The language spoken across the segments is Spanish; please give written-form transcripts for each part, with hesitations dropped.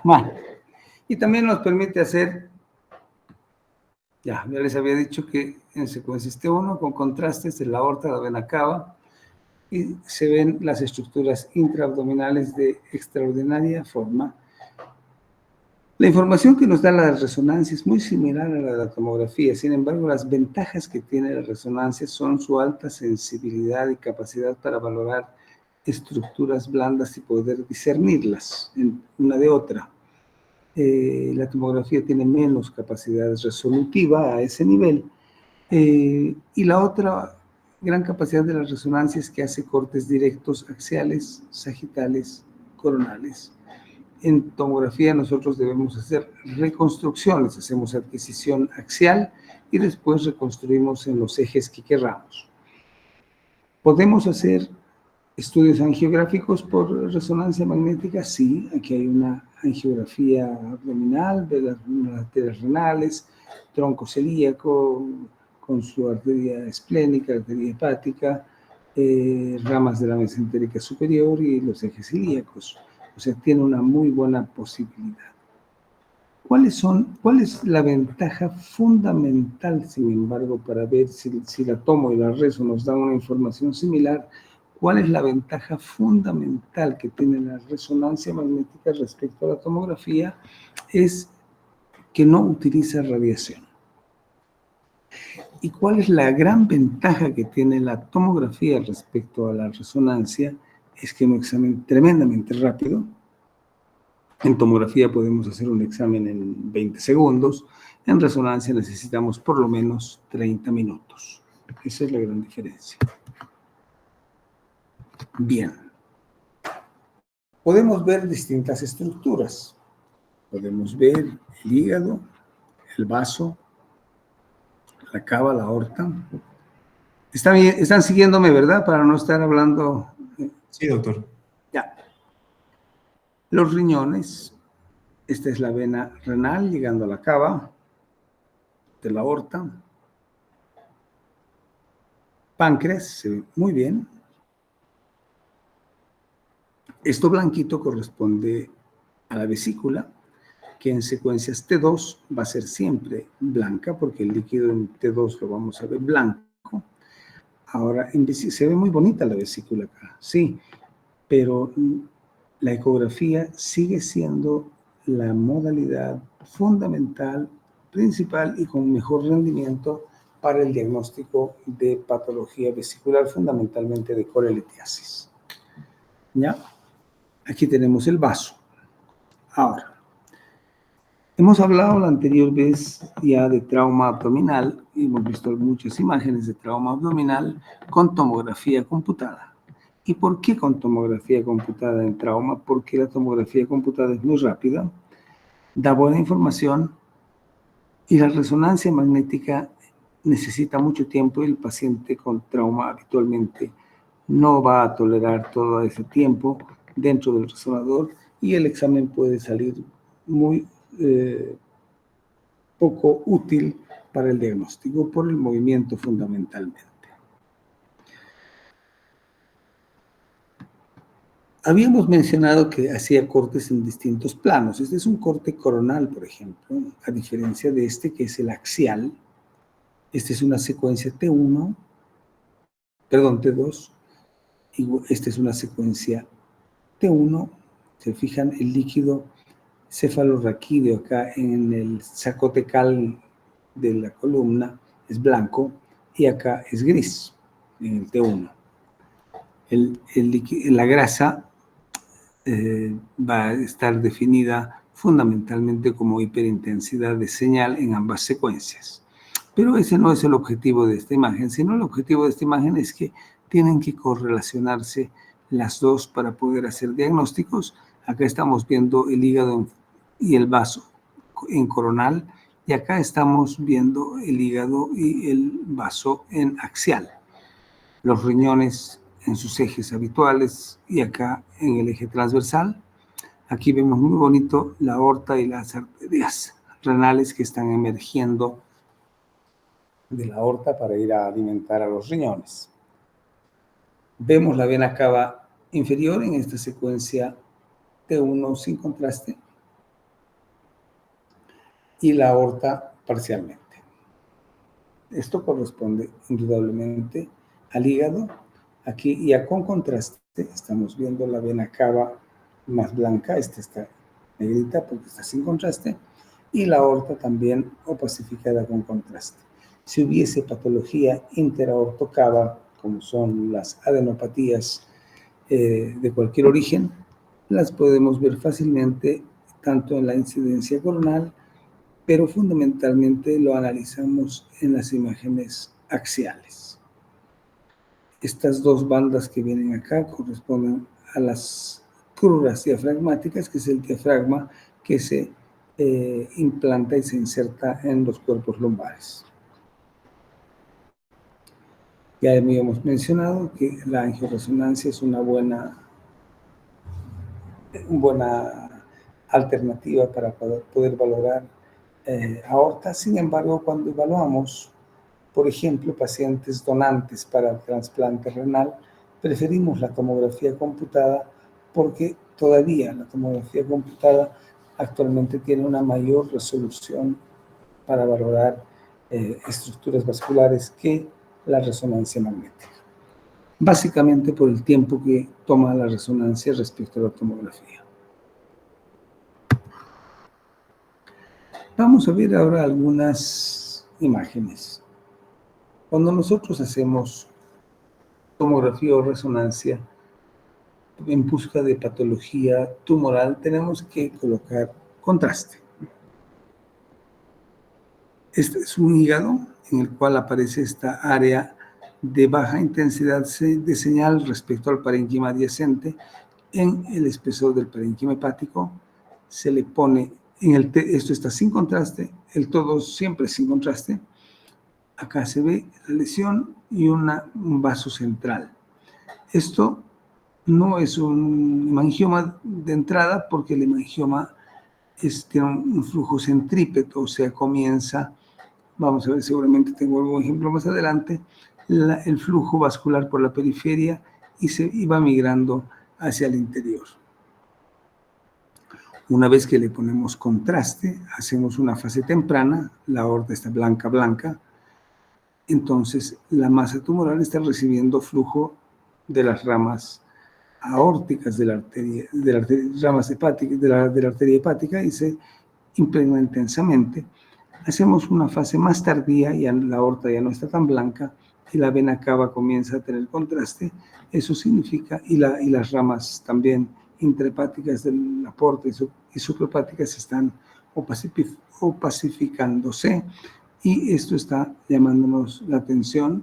Bueno, y también nos permite hacer, ya les había dicho que en secuencias T1 con contrastes de la aorta, la vena cava, y se ven las estructuras intraabdominales de extraordinaria forma. La información que nos da la resonancia es muy similar a la de la tomografía, sin embargo, las ventajas que tiene la resonancia son su alta sensibilidad y capacidad para valorar estructuras blandas y poder discernirlas una de otra. La tomografía tiene menos capacidad resolutiva a ese nivel, y la otra gran capacidad de la resonancia es que hace cortes directos axiales, sagitales, coronales. En tomografía nosotros debemos hacer reconstrucciones, hacemos adquisición axial y después reconstruimos en los ejes que querramos. ¿Podemos hacer estudios angiográficos por resonancia magnética? Sí, aquí hay una angiografía abdominal de las arterias renales, tronco celíaco con su arteria esplénica, arteria hepática, ramas de la mesentérica superior y los ejes ilíacos. O sea, tiene una muy buena posibilidad. ¿Cuál es la ventaja fundamental, sin embargo, para ver si la tomo y la reso nos dan una información similar? ¿Cuál es la ventaja fundamental que tiene la resonancia magnética respecto a la tomografía? Es que no utiliza radiación. ¿Y cuál es la gran ventaja que tiene la tomografía respecto a la resonancia? Es que es un examen tremendamente rápido. En tomografía podemos hacer un examen en 20 segundos. En resonancia necesitamos por lo menos 30 minutos. Esa es la gran diferencia. Bien. Podemos ver distintas estructuras. Podemos ver el hígado, el vaso, la cava, la aorta. Están siguiéndome, ¿verdad? Para no estar hablando. Sí, doctor. Ya. Los riñones. Esta es la vena renal llegando a la cava de la aorta. Páncreas, se ve muy bien. Esto blanquito corresponde a la vesícula, que en secuencias T2 va a ser siempre blanca, porque el líquido en T2 lo vamos a ver blanco. Ahora, se ve muy bonita la vesícula acá, sí, pero la ecografía sigue siendo la modalidad fundamental, principal y con mejor rendimiento para el diagnóstico de patología vesicular, fundamentalmente de colelitiasis. ¿Ya? Aquí tenemos el vaso. Ahora, hemos hablado la anterior vez ya de trauma abdominal, y hemos visto muchas imágenes de trauma abdominal con tomografía computada. ¿Y por qué con tomografía computada en trauma? Porque la tomografía computada es muy rápida, da buena información, y la resonancia magnética necesita mucho tiempo y el paciente con trauma habitualmente no va a tolerar todo ese tiempo dentro del resonador y el examen puede salir muy poco útil para el diagnóstico por el movimiento fundamentalmente. Habíamos mencionado que hacía cortes en distintos planos. Este es un corte coronal, por ejemplo, a diferencia de este que es el axial. Esta es una secuencia T1, perdón, T2, y esta es una secuencia T1. Se fijan, el líquido cefalorraquídeo acá en el saco tecal de la columna es blanco y acá es gris en el T1. La grasa va a estar definida fundamentalmente como hiperintensidad de señal en ambas secuencias. Pero ese no es el objetivo de esta imagen, sino el objetivo de esta imagen es que tienen que correlacionarse las dos para poder hacer diagnósticos. Acá estamos viendo el hígado y el vaso en coronal, y acá estamos viendo el hígado y el vaso en axial. Los riñones en sus ejes habituales y acá en el eje transversal. Aquí vemos muy bonito la aorta y las arterias renales que están emergiendo de la aorta para ir a alimentar a los riñones. Vemos la vena cava inferior en esta secuencia T1 sin contraste. y la aorta parcialmente. Esto corresponde indudablemente al hígado. Aquí ya con contraste estamos viendo la vena cava más blanca, esta está negrita porque está sin contraste, y la aorta también opacificada con contraste. Si hubiese patología interaortocava, como son las adenopatías de cualquier origen, las podemos ver fácilmente tanto en la incidencia coronal, pero fundamentalmente lo analizamos en las imágenes axiales. Estas dos bandas que vienen acá corresponden a las cruras diafragmáticas, que es el diafragma que se implanta y se inserta en los cuerpos lumbares. Ya habíamos mencionado que la angioresonancia es una buena alternativa para poder valorar aorta. Sin embargo, cuando evaluamos, por ejemplo, pacientes donantes para el trasplante renal, preferimos la tomografía computada porque todavía la tomografía computada actualmente tiene una mayor resolución para valorar estructuras vasculares que la resonancia magnética. Básicamente por el tiempo que toma la resonancia respecto a la tomografía. Vamos a ver ahora algunas imágenes. Cuando nosotros hacemos tomografía o resonancia en busca de patología tumoral, tenemos que colocar contraste. Este es un hígado en el cual aparece esta área de baja intensidad de señal respecto al parénquima adyacente. En el espesor del parénquima hepático se le pone, esto está sin contraste, el todo siempre sin contraste. Acá se ve la lesión y un vaso central. Esto no es un hemangioma de entrada porque el hemangioma tiene un flujo centrípeto, o sea, comienza, vamos a ver, seguramente tengo algún ejemplo más adelante, el flujo vascular por la periferia y va migrando hacia el interior. Una vez que le ponemos contraste, hacemos una fase temprana, la aorta está blanca, entonces la masa tumoral está recibiendo flujo de las ramas aórticas de la arteria, ramas hepáticas, de la arteria hepática, y se impregna intensamente. Hacemos una fase más tardía, y la aorta ya no está tan blanca, y la vena cava comienza a tener contraste. Eso significa, y las ramas también intrahepáticas del aporte y suprahepáticas están opacificándose, y esto está llamándonos la atención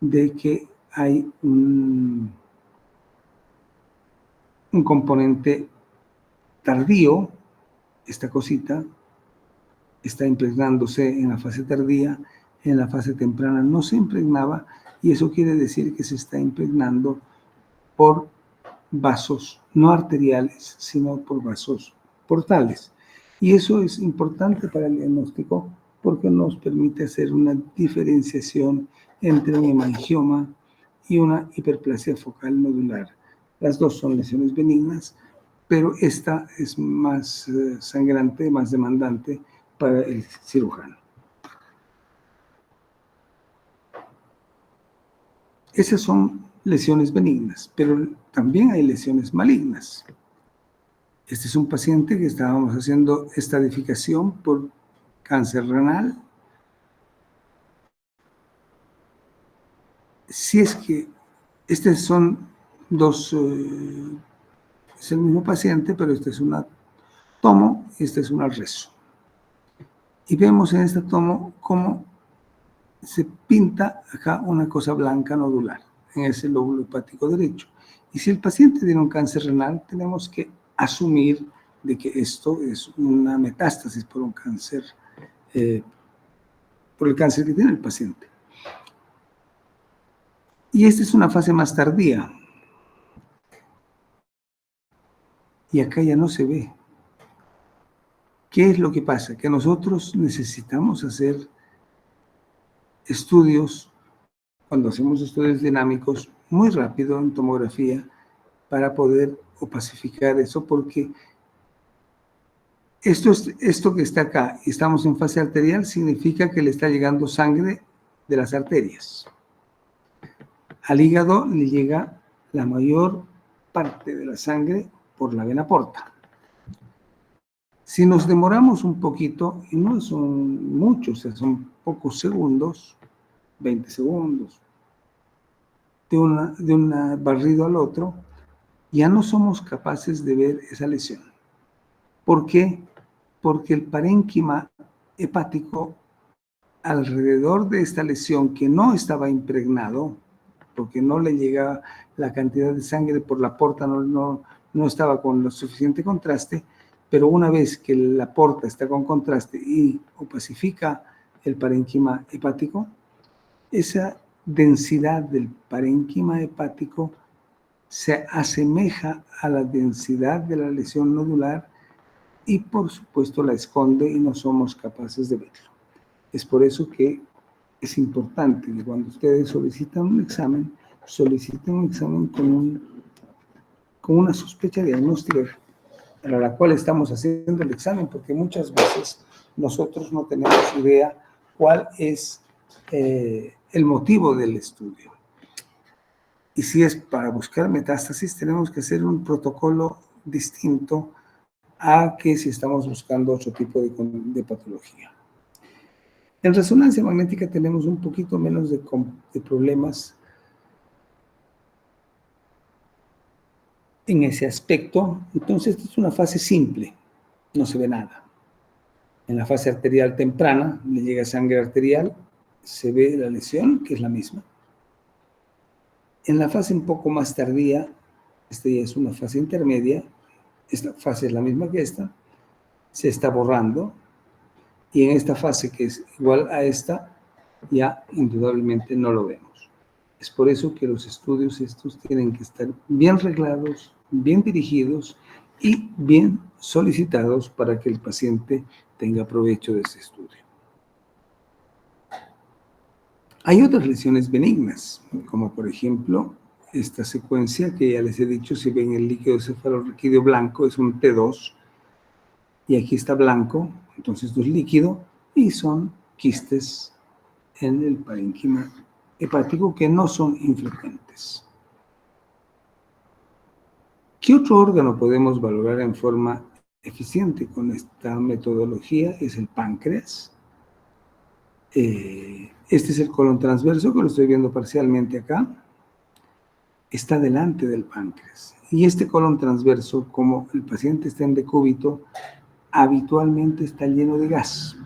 de que hay un componente tardío. Esta cosita está impregnándose en la fase tardía, en la fase temprana no se impregnaba, y eso quiere decir que se está impregnando por vasos no arteriales, sino por vasos portales. Y eso es importante para el diagnóstico porque nos permite hacer una diferenciación entre un hemangioma y una hiperplasia focal nodular. Las dos son lesiones benignas, pero esta es más sangrante, más demandante para el cirujano. Esas son lesiones benignas, pero también hay lesiones malignas. Este es un paciente que estábamos haciendo estadificación por cáncer renal. Si es que estos son dos, es el mismo paciente, pero este es una tomo y este es una reso. Y vemos en esta tomo cómo se pinta acá una cosa blanca nodular en ese lóbulo hepático derecho. Y si el paciente tiene un cáncer renal, tenemos que asumir de que esto es una metástasis por un cáncer, por el cáncer que tiene el paciente. Y esta es una fase más tardía. Y acá ya no se ve. ¿Qué es lo que pasa? Que nosotros necesitamos hacer estudios, cuando hacemos estudios dinámicos, muy rápido en tomografía para poder opacificar eso, porque Esto que está acá, estamos en fase arterial, significa que le está llegando sangre de las arterias. Al hígado le llega la mayor parte de la sangre por la vena porta. Si nos demoramos un poquito, y no son muchos, o sea, son pocos segundos, 20 segundos, de un barrido al otro, ya no somos capaces de ver esa lesión. ¿Por qué? Porque el parénquima hepático alrededor de esta lesión que no estaba impregnado, porque no le llegaba la cantidad de sangre por la porta, no estaba con lo suficiente contraste, pero una vez que la porta está con contraste y opacifica el parénquima hepático, esa densidad del parénquima hepático se asemeja a la densidad de la lesión nodular y por supuesto la esconde y no somos capaces de verlo. Es por eso que es importante que cuando ustedes solicitan un examen, soliciten un examen con una sospecha diagnóstica para la cual estamos haciendo el examen, porque muchas veces nosotros no tenemos idea cuál es el motivo del estudio. Y si es para buscar metástasis, tenemos que hacer un protocolo distinto a que si estamos buscando otro tipo de patología. En resonancia magnética tenemos un poquito menos de problemas en ese aspecto. Entonces, esta es una fase simple, no se ve nada. En la fase arterial temprana le llega sangre arterial, se ve la lesión, que es la misma. En la fase un poco más tardía, esta ya es una fase intermedia, esta fase es la misma que esta, se está borrando, y en esta fase que es igual a esta, ya indudablemente no lo vemos. Es por eso que los estudios estos tienen que estar bien reglados, bien dirigidos y bien solicitados para que el paciente tenga provecho de ese estudio. Hay otras lesiones benignas, como por ejemplo esta secuencia que ya les he dicho, si ven el líquido cefalorraquídeo blanco, es un T2, y aquí está blanco, entonces esto es líquido, y son quistes en el parénquima hepático que no son infrecuentes. ¿Qué otro órgano podemos valorar en forma eficiente con esta metodología? Es el páncreas. Este es el colon transverso, que lo estoy viendo parcialmente acá. Está delante del páncreas. Y este colon transverso, como el paciente está en decúbito, habitualmente está lleno de gas.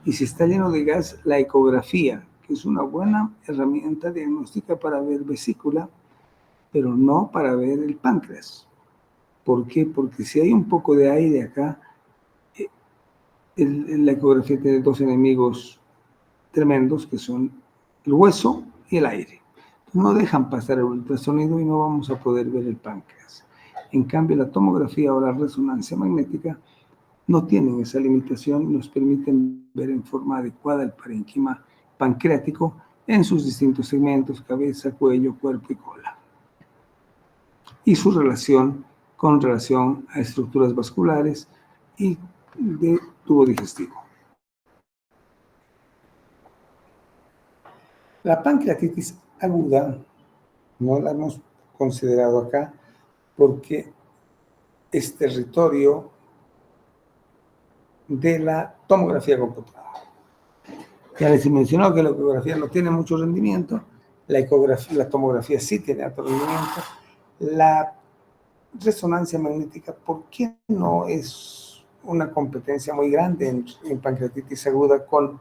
Y si está lleno de gas, la ecografía, que es una buena herramienta diagnóstica para ver vesícula, pero no para ver el páncreas. ¿Por qué? Porque si hay un poco de aire acá, la ecografía tiene dos enemigos tremendos, que son el hueso y el aire. No dejan pasar el ultrasonido y no vamos a poder ver el páncreas. En cambio, la tomografía o la resonancia magnética no tienen esa limitación y nos permiten ver en forma adecuada el parénquima pancreático en sus distintos segmentos, cabeza, cuello, cuerpo y cola. Y su relación con relación a estructuras vasculares y de tubo digestivo. La pancreatitis aguda no la hemos considerado acá porque es territorio de la tomografía computada. Ya les he mencionado que la ecografía no tiene mucho rendimiento, la tomografía sí tiene alto rendimiento. La resonancia magnética, ¿por qué no es una competencia muy grande en pancreatitis aguda con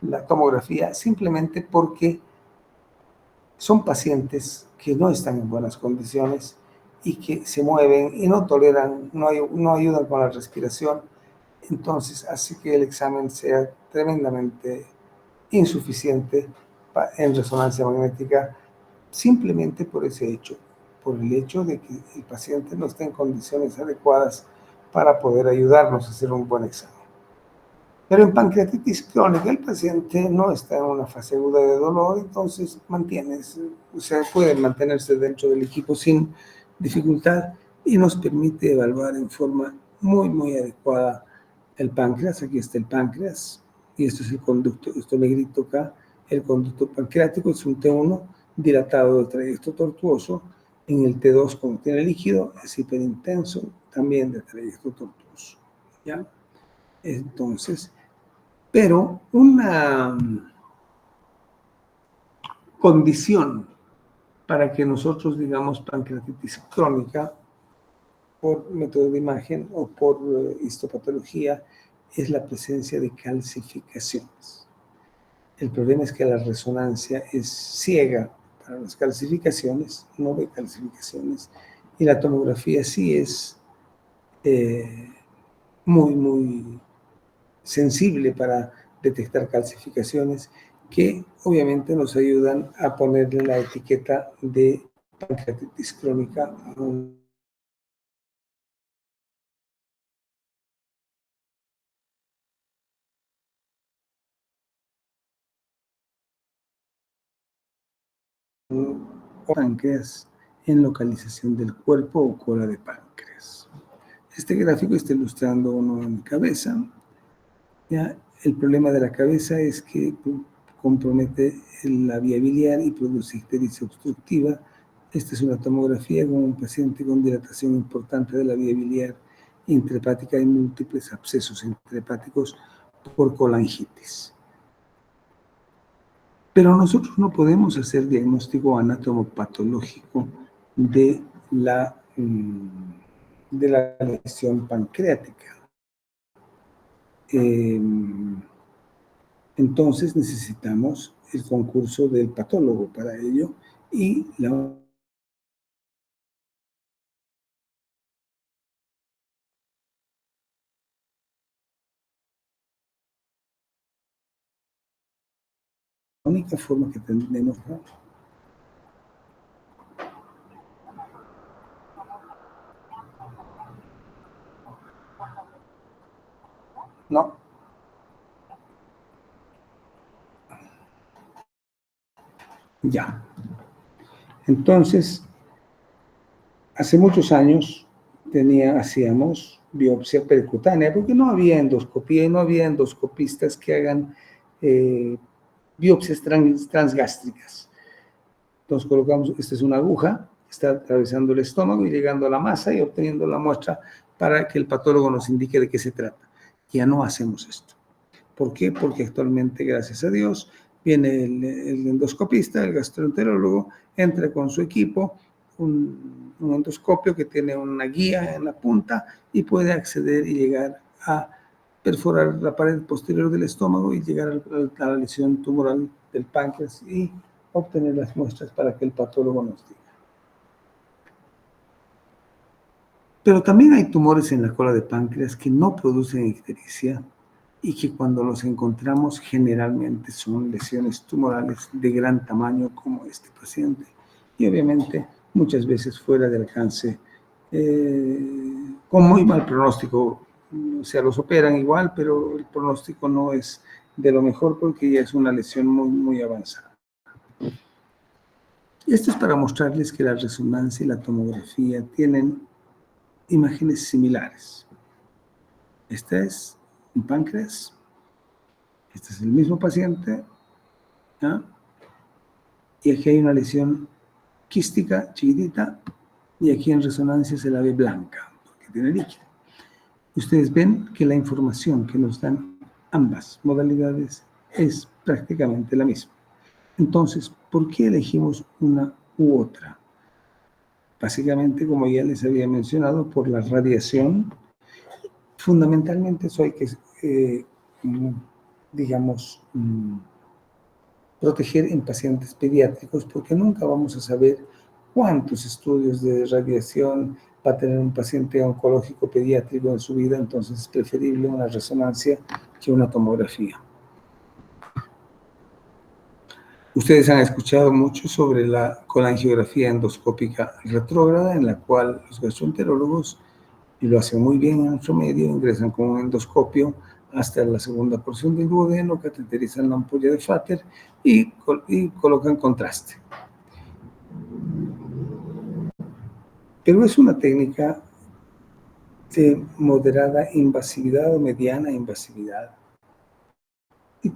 la tomografía? Simplemente porque son pacientes que no están en buenas condiciones y que se mueven y no toleran, no ayudan con la respiración. Entonces hace que el examen sea tremendamente insuficiente en resonancia magnética, simplemente por ese hecho, por el hecho de que el paciente no está en condiciones adecuadas para poder ayudarnos a hacer un buen examen. Pero en pancreatitis crónica el paciente no está en una fase aguda de dolor, entonces puede mantenerse dentro del equipo sin dificultad y nos permite evaluar en forma muy, muy adecuada el páncreas, aquí está el páncreas, y esto es el conducto, esto negrito acá, el conducto pancreático, es un T1 dilatado del trayecto tortuoso. En el T2, como tiene líquido, es hiperintenso, también de trayecto tortuoso, ¿ya? Entonces, pero una condición para que nosotros digamos pancreatitis crónica por método de imagen o por histopatología es la presencia de calcificaciones. El problema es que la resonancia es ciega para las calcificaciones, no ve calcificaciones, y la tomografía sí es muy sensible para detectar calcificaciones que obviamente nos ayudan a ponerle la etiqueta de pancreatitis crónica a un páncreas en localización del cuerpo o cola de páncreas. Este gráfico está ilustrando uno en cabeza. ¿Ya? El problema de la cabeza es que compromete la vía biliar y produce ictericia obstructiva. Esta es una tomografía con un paciente con dilatación importante de la vía biliar intrahepática y múltiples abscesos intrahepáticos por colangitis. Pero nosotros no podemos hacer diagnóstico anatomopatológico de la lesión pancreática. Entonces necesitamos el concurso del patólogo para ello y la única forma que tenemos, ¿no? Ya. Entonces, hace muchos años hacíamos biopsia percutánea, porque no había endoscopía y no había endoscopistas que hagan biopsias transgástricas. Entonces colocamos, esta es una aguja, está atravesando el estómago y llegando a la masa y obteniendo la muestra para que el patólogo nos indique de qué se trata. Ya no hacemos esto. ¿Por qué? Porque actualmente, gracias a Dios, viene el endoscopista, el gastroenterólogo, entra con su equipo, un endoscopio que tiene una guía en la punta y puede acceder y llegar a perforar la pared posterior del estómago y llegar a la lesión tumoral del páncreas y obtener las muestras para que el patólogo nos diga. Pero también hay tumores en la cola de páncreas que no producen ictericia y que cuando los encontramos generalmente son lesiones tumorales de gran tamaño como este paciente. Y obviamente muchas veces fuera del alcance, con muy mal pronóstico. O sea, los operan igual, pero el pronóstico no es de lo mejor porque ya es una lesión muy avanzada. Esto es para mostrarles que la resonancia y la tomografía tienen imágenes similares. Este es un páncreas, este es el mismo paciente, ¿ya? Y aquí hay una lesión quística chiquitita y aquí en resonancia se la ve blanca porque tiene líquido. Ustedes ven que la información que nos dan ambas modalidades es prácticamente la misma. Entonces, ¿por qué elegimos una u otra? Básicamente, como ya les había mencionado, por la radiación. Fundamentalmente eso hay que, digamos, proteger en pacientes pediátricos porque nunca vamos a saber cuántos estudios de radiación va a tener un paciente oncológico pediátrico en su vida, entonces es preferible una resonancia que una tomografía. Ustedes han escuchado mucho sobre la colangiografía endoscópica retrógrada, en la cual los gastroenterólogos, y lo hacen muy bien en nuestro medio, ingresan con un endoscopio hasta la segunda porción del duodeno, cateterizan la ampolla de Fater y colocan contraste. Pero es una técnica de moderada invasividad o mediana invasividad. Y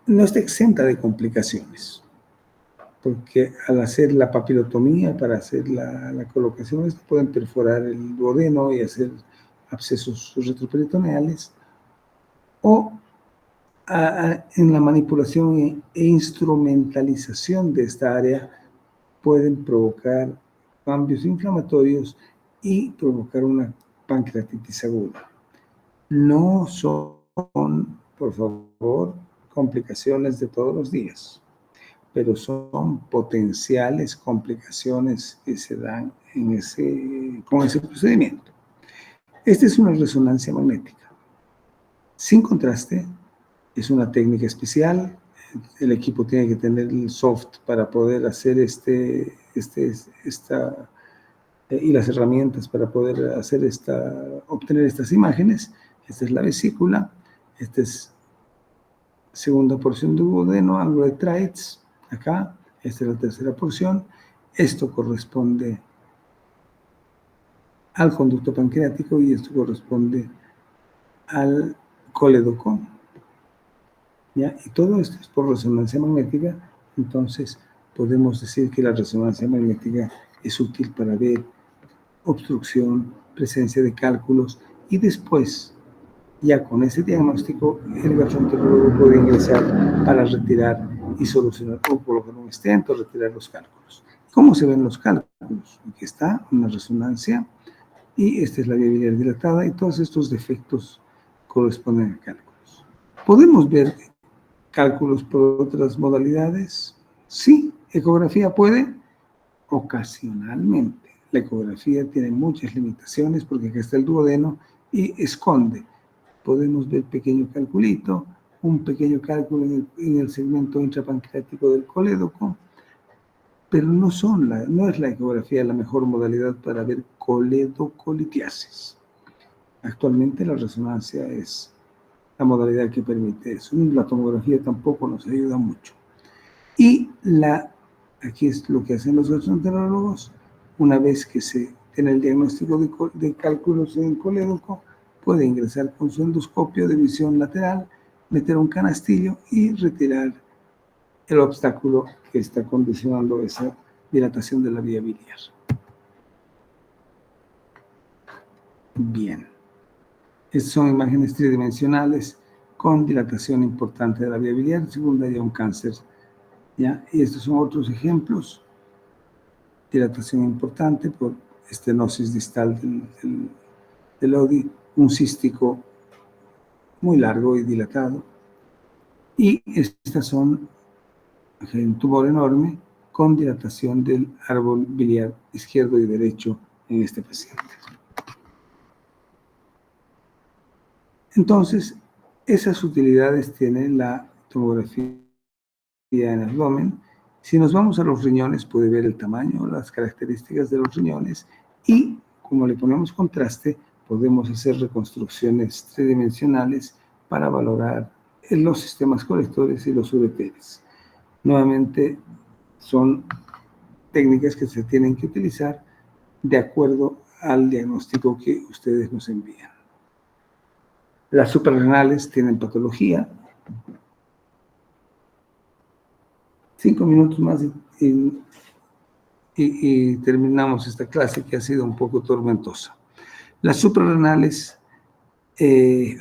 no está exenta de complicaciones, porque al hacer la papilotomía, para hacer la colocación, pueden perforar el duodeno y hacer abscesos retroperitoneales, o en la manipulación e instrumentalización de esta área pueden provocar cambios inflamatorios y provocar una pancreatitis aguda. No son, por favor, complicaciones de todos los días, pero son potenciales complicaciones que se dan con ese procedimiento. Esta es una resonancia magnética. Sin contraste, es una técnica especial. El equipo tiene que tener el soft para poder hacer y las herramientas para poder obtener estas imágenes. Esta es la vesícula, esta es segunda porción de duodeno, ángulo de Treitz, acá, esta es la tercera porción. Esto corresponde al conducto pancreático y esto corresponde al colédoco, ¿ya? Y todo esto es por resonancia magnética. Entonces podemos decir que la resonancia magnética es útil para ver obstrucción, presencia de cálculos, y después, ya con ese diagnóstico, el gastroenterólogo puede ingresar para retirar y solucionar, o colocar un stent o retirar los cálculos. ¿Cómo se ven los cálculos? Aquí está una resonancia, y esta es la vía biliar dilatada, y todos estos defectos corresponden a cálculos. ¿Podemos ver cálculos por otras modalidades? Sí, ecografía puede, ocasionalmente. La ecografía tiene muchas limitaciones porque acá está el duodeno y esconde. Podemos ver pequeño calculito, un pequeño cálculo en el segmento intrapancreático del colédoco, pero no es la ecografía la mejor modalidad para ver coledocolitiasis. Actualmente la resonancia es la modalidad que permite eso. La tomografía tampoco nos ayuda mucho. Y aquí es lo que hacen los gastroenterólogos. Una vez que se tiene el diagnóstico de cálculos en colédoco, puede ingresar con su endoscopio de visión lateral, meter un canastillo y retirar el obstáculo que está condicionando esa dilatación de la vía biliar. Bien. Estas son imágenes tridimensionales con dilatación importante de la vía biliar, secundaria a un cáncer, ¿ya? Y estos son otros ejemplos. Dilatación importante por estenosis distal del ODI, un cístico muy largo y dilatado. Y estas son un tumor enorme con dilatación del árbol biliar izquierdo y derecho en este paciente. Entonces, esas utilidades tiene la tomografía en el abdomen. Si nos vamos a los riñones, puede ver el tamaño, las características de los riñones, y como le ponemos contraste, podemos hacer reconstrucciones tridimensionales para valorar los sistemas colectores y los ureteres. Nuevamente, son técnicas que se tienen que utilizar de acuerdo al diagnóstico que ustedes nos envían. Las suprarrenales tienen patología. 5 minutos más y terminamos esta clase que ha sido un poco tormentosa. Las suprarrenales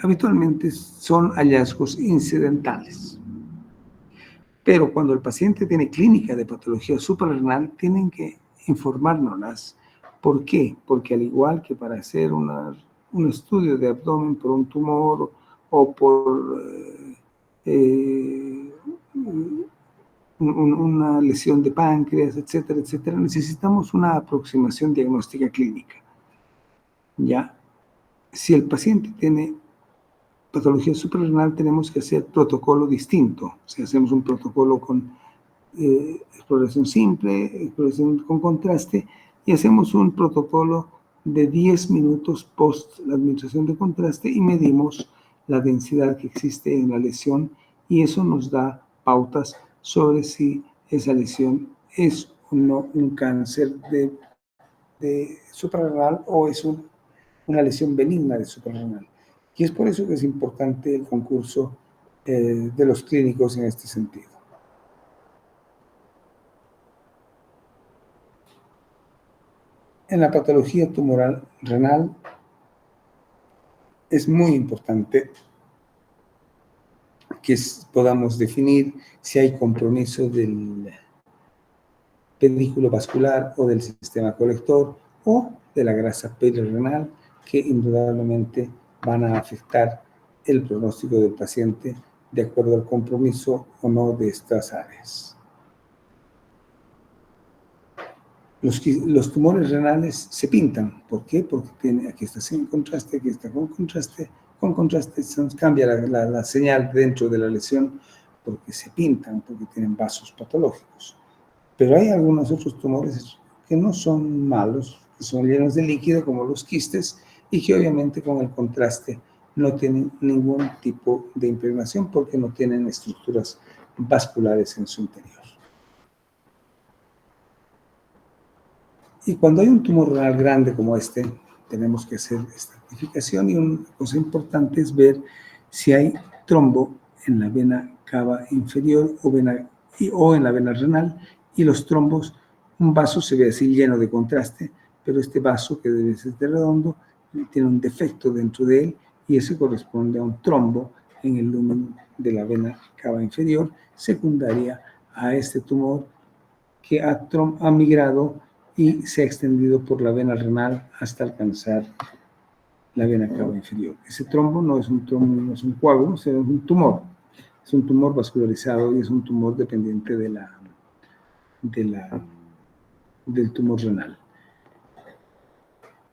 habitualmente son hallazgos incidentales, pero cuando el paciente tiene clínica de patología suprarrenal, tienen que informárnoslas. ¿Por qué? Porque al igual que para hacer un estudio de abdomen por un tumor o por una lesión de páncreas, etcétera, etcétera, necesitamos una aproximación diagnóstica clínica. Ya, si el paciente tiene patología suprarrenal, tenemos que hacer protocolo distinto. Si hacemos un protocolo con exploración simple, exploración con contraste, y hacemos un protocolo de 10 minutos post la administración de contraste y medimos la densidad que existe en la lesión, y eso nos da pautas sobre si esa lesión es o no un cáncer de suprarrenal o es un una lesión benigna de suprarrenal. Y es por eso que es importante el concurso de los clínicos en este sentido. En la patología tumoral renal es muy importante que podamos definir si hay compromiso del pedículo vascular o del sistema colector o de la grasa perirenal, que indudablemente van a afectar el pronóstico del paciente de acuerdo al compromiso o no de estas áreas. Los tumores renales se pintan. ¿Por qué? Porque aquí está sin contraste, aquí está con contraste. Con contraste cambia la señal dentro de la lesión porque se pintan, porque tienen vasos patológicos. Pero hay algunos otros tumores que no son malos, que son llenos de líquido, como los quistes, y que obviamente con el contraste no tienen ningún tipo de impregnación porque no tienen estructuras vasculares en su interior. Y cuando hay un tumor renal grande como este, tenemos que hacer estratificación, y una cosa importante es ver si hay trombo en la vena cava inferior o en la vena renal, y los trombos, un vaso se ve así lleno de contraste, pero este vaso, que debe ser de redondo, tiene un defecto dentro de él, y ese corresponde a un trombo en el lumen de la vena cava inferior, secundaria a este tumor que ha migrado y se ha extendido por la vena renal hasta alcanzar la vena cava inferior. Ese trombo no es un trombo, no es un coágulo, es un tumor. Es un tumor vascularizado y es un tumor dependiente del tumor renal.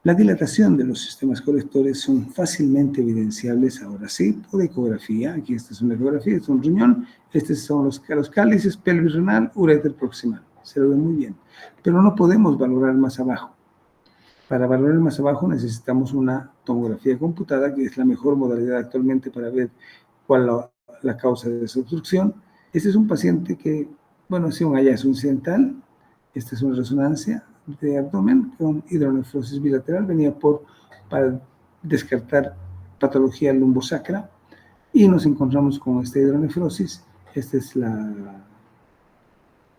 La dilatación de los sistemas colectores son fácilmente evidenciables ahora sí por ecografía. Aquí esta es una ecografía, este es un riñón, estos son los cálices, pelvis renal, uréter proximal. Se lo ve muy bien. Pero no podemos valorar más abajo. Para valorar más abajo necesitamos una tomografía computada, que es la mejor modalidad actualmente para ver cuál es la causa de esa obstrucción. Este es un paciente que, bueno, ha sido un hallazgo incidental. Esta es una resonancia de abdomen con hidronefrosis bilateral. Venía para descartar patología lumbosacra y nos encontramos con esta hidronefrosis. Este es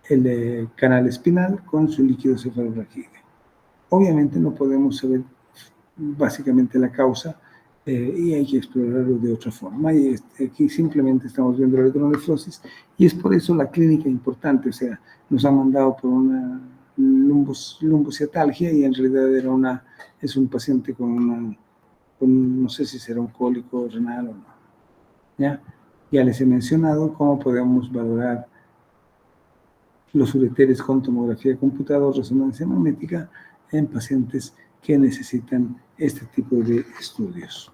el canal espinal con su líquido cefalorraquídeo. Obviamente no podemos saber básicamente la causa y hay que explorarlo de otra forma. Y aquí simplemente estamos viendo la hidronefrosis y es por eso la clínica importante. O sea, nos han mandado por una lumbociatalgia y en realidad es un paciente con no sé si será un cólico renal o no. Ya les he mencionado cómo podemos valorar los ureteres con tomografía computada o resonancia magnética en pacientes que necesitan este tipo de estudios.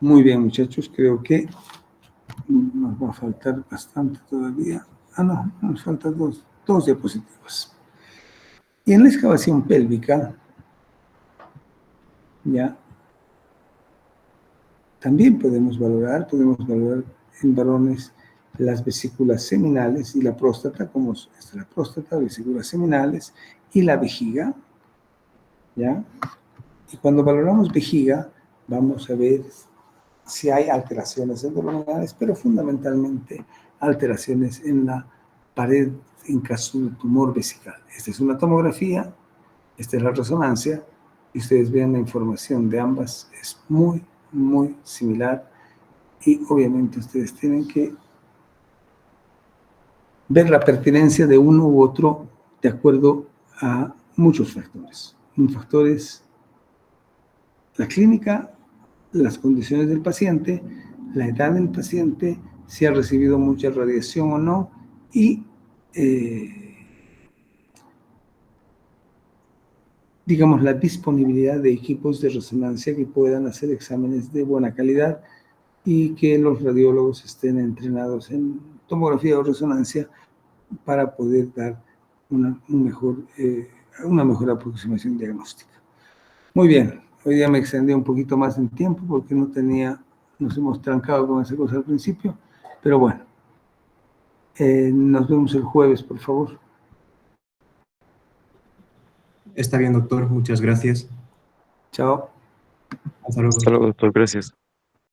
Muy bien, muchachos, creo que nos va a faltar bastante todavía. No, nos faltan dos diapositivas. Y en la excavación pélvica, ya, también podemos valorar en varones las vesículas seminales y la próstata, como es la próstata, vesículas seminales y la vejiga, ¿ya? Y cuando valoramos vejiga, vamos a ver si hay alteraciones endobronquiales, pero fundamentalmente alteraciones en la pared en caso de tumor vesical. Esta es una tomografía, esta es la resonancia, y ustedes ven la información de ambas, es muy, muy similar, y obviamente ustedes tienen que ver la pertinencia de uno u otro de acuerdo a muchos factores. Un factor es la clínica, las condiciones del paciente, la edad del paciente, si ha recibido mucha radiación o no, y digamos la disponibilidad de equipos de resonancia que puedan hacer exámenes de buena calidad y que los radiólogos estén entrenados en tomografía o resonancia para poder dar una mejor aproximación diagnóstica. Muy bien, hoy día me extendí un poquito más en tiempo porque nos hemos trancado con esa cosa al principio, pero bueno, nos vemos el jueves, por favor. Está bien, doctor, muchas gracias. Chao. Hasta luego. Hasta luego, doctor. Gracias.